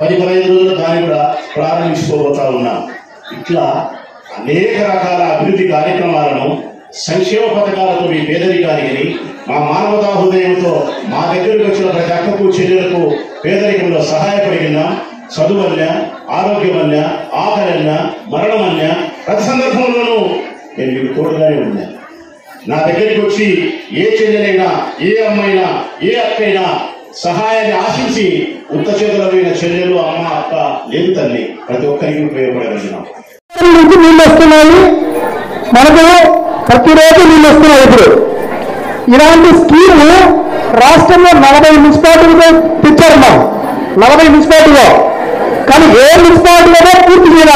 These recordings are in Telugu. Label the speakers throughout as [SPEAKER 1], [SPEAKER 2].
[SPEAKER 1] 10-15 రోజులు దాన్ని కూడా ప్రారంభించుకోబోతా ఉన్నాం. ఇట్లా అనేక రకాల అభివృద్ధి కార్యక్రమాలను సంక్షేమ పథకాలతో మీ పేదరికానికి మా మానవతా హృదయంతో మా దగ్గరకు వచ్చిన ప్రతి అక్కకు చెల్లెలకు పేదరికంలో సహాయపడిన చదువల్య, ఆరోగ్యమల్య, ఆకలల్య, మరణమల్య ప్రతి సందర్భంలోనూ నేను మీకు తోడుగానే ఉన్నా. నా దగ్గరికి వచ్చి ఏ చెల్లెలైనా, ఏ అమ్మైనా, ఏ అక్కైనా సహాయాన్ని ఆశించి ఉత్త చేతులమైన చెల్లెలు, అమ్మ, అక్క లేదు తల్లి, ప్రతి ఒక్కరికి ఉపయోగపడగలిగినాం.
[SPEAKER 2] నీళ్ళు వస్తున్నాయి, మనకు ప్రతిరోజు నీళ్ళు వస్తున్నాయి. ఇప్పుడు ఇలాంటి స్కీమ్ రాష్ట్రంలో 40 మున్సిపాలిటీలో తెచ్చారు. మనం 40 మున్సిపాలిటీలో, కానీ ఏ మున్సిపాలిటీలో పూర్తి చేయాల.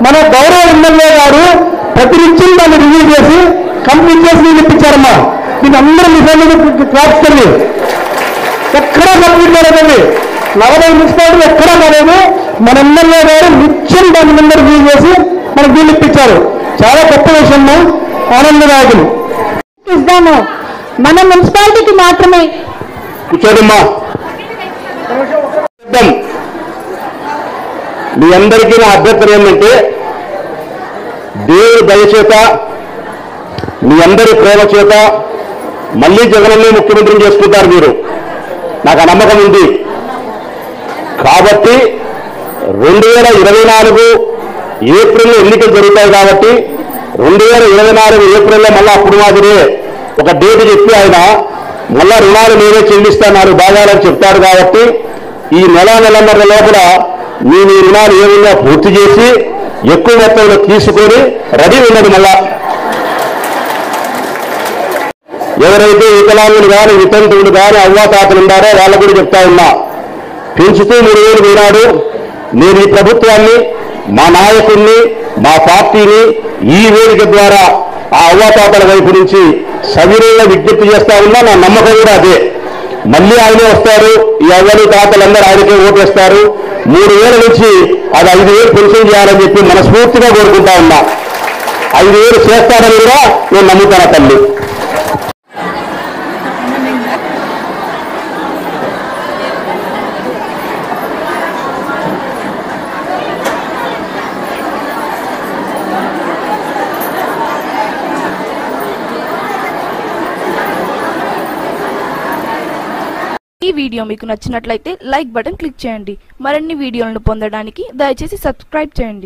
[SPEAKER 2] మన గౌరవ ఎమ్మెల్యే గారు ప్రతినిత్యం దాన్ని రివ్యూ చేసి కంప్లీట్ చేసి నీళ్ళు ఇప్పించారమ్మా. దీన్ని అందరూ నిజంగా క్లాప్స్ తల్లి. ఎక్కడా కంప్లీట్ కాలేదండి, 40 మున్సిపాలిటీలు ఎక్కడా కాలేదు. మన ఎమ్మెల్యే గారు నిత్యం దాని ముందర రివ్యూ చేసి మనకు నీళ్ళు ఇప్పించారు. చాలా గొప్ప విషయం, ఆనందదాయకులు.
[SPEAKER 3] ఇస్తాము మన మున్సిపాలిటీకి మాత్రమే.
[SPEAKER 2] కూర్చోదమ్మా. మీ అందరికీ నా అభ్యర్థన ఏంటంటే, దేవుడి దయచేత, మీ అందరి ప్రేమ చేత మళ్ళీ జగనన్నే ముఖ్యమంత్రిని చేసుకుంటారు మీరు. నాకు ఆ నమ్మకం ఉంది. కాబట్టి 2024 ఏప్రిల్లో ఎన్నికలు జరుగుతాయి. కాబట్టి 2024 ఏప్రిల్లో మళ్ళీ అప్పుడు మాదిరే ఒక డేట్ చెప్పి ఆయన మళ్ళా రుణాలు నేనే చెల్లిస్తాను భాగాలని చెప్తాడు. కాబట్టి ఈ నెలన్నర లోపల మీ రుణాలు ఏ విధంగా పూర్తి చేసి ఎక్కువ మొత్తంలో తీసుకొని రెడీ ఉన్నది. మళ్ళా ఎవరైతే వికలాంగులు కానీ, వితంతువులు కానీ, అవ్వాతాతలు ఉన్నారో వాళ్ళకు కూడా చెప్తా ఉన్నా, పెంచుతూ 3,000 పోయినాడు. నేను ఈ ప్రభుత్వాన్ని, మా నాయకుడిని, మా పార్టీని ఈ వేదిక ద్వారా ఆ అవ్వాతాతల వైపు నుంచి సవినయంగా విజ్ఞప్తి చేస్తా ఉన్నా. నా నమ్మకం కూడా అదే. మళ్ళీ ఆయనే వస్తారు. ఈ అవ్వలు తాతలందరూ ఆయనకే ఓటేస్తారు. 3,000 నుంచి అది 5,000 పెన్షన్ చేయాలని చెప్పి మనస్ఫూర్తిగా కోరుకుంటా ఉన్నా. 5,000 చేస్తారని కూడా నేను నమ్ముతాను తల్లి.
[SPEAKER 4] ఈ వీడియో మీకు నచ్చినట్లయితే లైక్ బటన్ క్లిక్ చేయండి. మరిన్ని వీడియోలను పొందడానికి దయచేసి సబ్స్క్రైబ్ చేయండి.